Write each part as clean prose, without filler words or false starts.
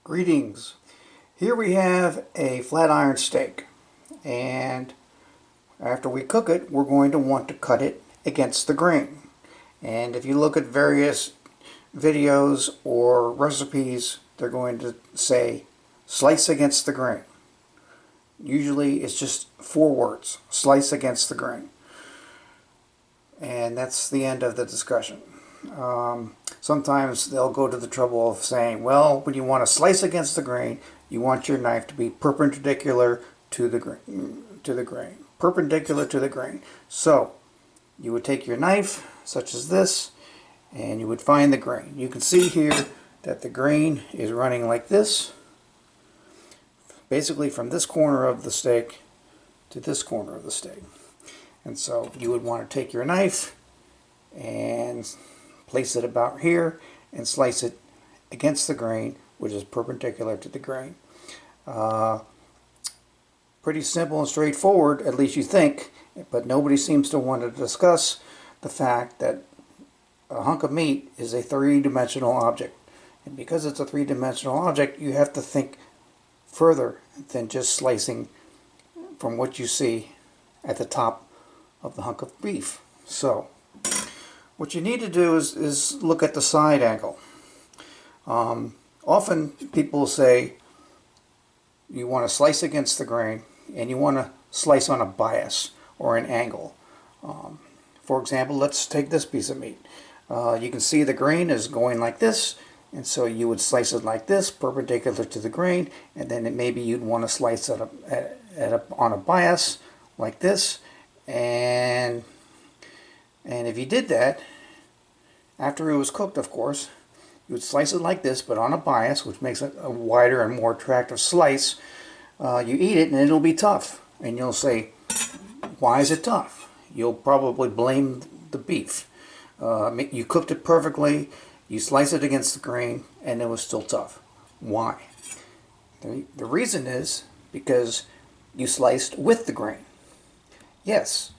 Greetings. Here we have a flat iron steak, and after we cook it, we're going to want to cut it against the grain. And if you look at various videos or recipes, they're going to say slice against the grain. Usually it's just 4 words: slice against the grain. And that's the end of the discussion. Sometimes they'll go to the trouble of saying, well, when you want to slice against the grain, you want your knife to be perpendicular to the grain. Perpendicular to the grain. So you would take your knife, such as this, and you would find the grain. You can see here that the grain is running like this, basically from this corner of the steak to this corner of the steak. And so you would want to take your knife and place it about here and slice it against the grain, which is perpendicular to the grain. Pretty simple and straightforward, at least you think, but nobody seems to want to discuss the fact that a hunk of meat is a three-dimensional object. And because it's a three-dimensional object, you have to think further than just slicing from what you see at the top of the hunk of beef. So what you need to do is look at the side angle. Often people say you want to slice against the grain and you want to slice on a bias or an angle. For example, let's take this piece of meat. You can see the grain is going like this, and so you would slice it like this, perpendicular to the grain, and then maybe you'd want to slice it on a bias like this. And if you did that, after it was cooked, of course, you would slice it like this, but on a bias, which makes it a wider and more attractive slice. You eat it and it'll be tough. And you'll say, why is it tough? You'll probably blame the beef. You cooked it perfectly, you slice it against the grain, and it was still tough. Why? The reason is because you sliced with the grain. Yes,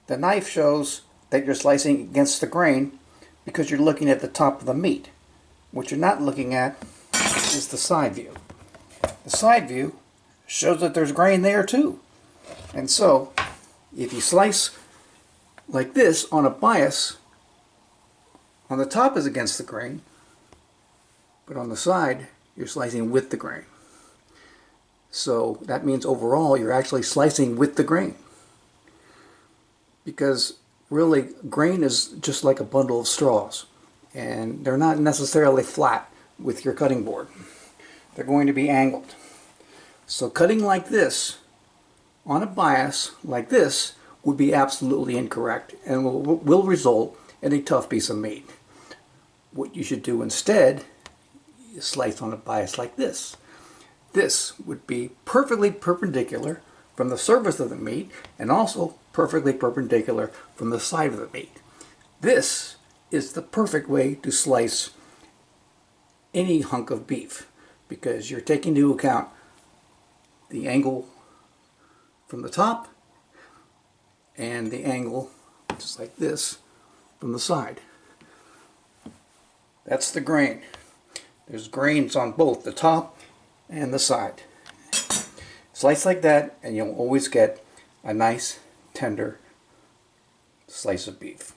the knife shows that you're slicing against the grain because you're looking at the top of the meat. What you're not looking at is the side view. The side view shows that there's grain there too. And so, if you slice like this on a bias, on the top is against the grain, but on the side, you're slicing with the grain. So that means overall, you're actually slicing with the grain. Because really, grain is just like a bundle of straws, and they're not necessarily flat with your cutting board. They're going to be angled. So cutting like this on a bias like this would be absolutely incorrect and will result in a tough piece of meat. What you should do instead is slice on a bias like this. This would be perfectly perpendicular from the surface of the meat and also perfectly perpendicular from the side of the meat. This is the perfect way to slice any hunk of beef because you're taking into account the angle from the top and the angle, just like this, from the side. That's the grain. There's grains on both the top and the side. Slice like that and you'll always get a nice, tender slice of beef.